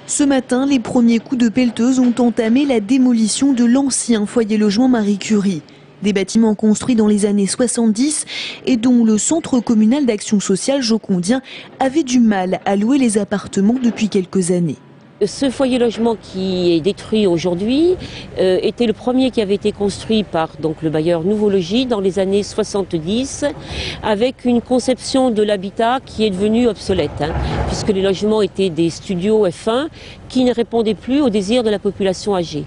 Ce matin, les premiers coups de pelleteuse ont entamé la démolition de l'ancien foyer logement Marie Curie. Des bâtiments construits dans les années 70 et dont le centre communal d'action sociale Jocondien avait du mal à louer les appartements depuis quelques années. Ce foyer logement qui est détruit aujourd'hui était le premier qui avait été construit par le bailleur Nouveau Logis dans les années 70 avec une conception de l'habitat qui est devenue obsolète puisque les logements étaient des studios F1 qui ne répondaient plus aux désirs de la population âgée.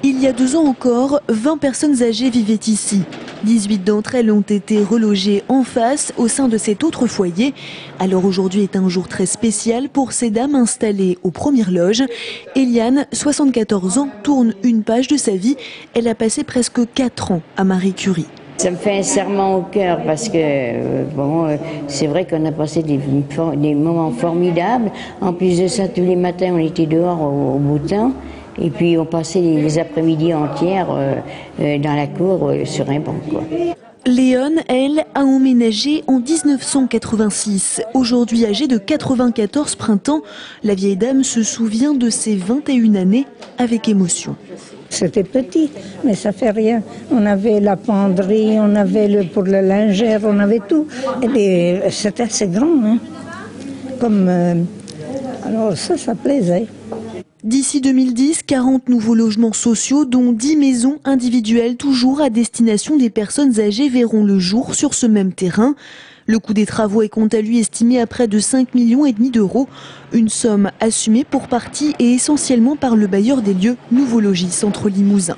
Il y a 2 ans encore, 20 personnes âgées vivaient ici. 18 d'entre elles ont été relogées en face au sein de cet autre foyer. Alors aujourd'hui est un jour très spécial pour ces dames installées aux premières loges. Eliane, 74 ans, tourne une page de sa vie. Elle a passé presque 4 ans à Marie Curie. Ça me fait un serrement au cœur parce que c'est vrai qu'on a passé des moments formidables. En plus de ça, tous les matins on était dehors au beau temps. Et puis on passait les après-midi entières dans la cour sur un banc, quoi. Léone, elle, a emménagé en 1986. Aujourd'hui âgée de 94 printemps, la vieille dame se souvient de ses 21 années avec émotion. C'était petit, mais ça fait rien. On avait la penderie, on avait pour la lingère, on avait tout. Et c'était assez grand, hein. Alors ça plaisait. D'ici 2010, 40 nouveaux logements sociaux, dont 10 maisons individuelles toujours à destination des personnes âgées verront le jour sur ce même terrain. Le coût des travaux est quant à lui estimé à près de 5,5 millions d'euros. Une somme assumée pour partie et essentiellement par le bailleur des lieux Nouveau Logis Centre Limousin.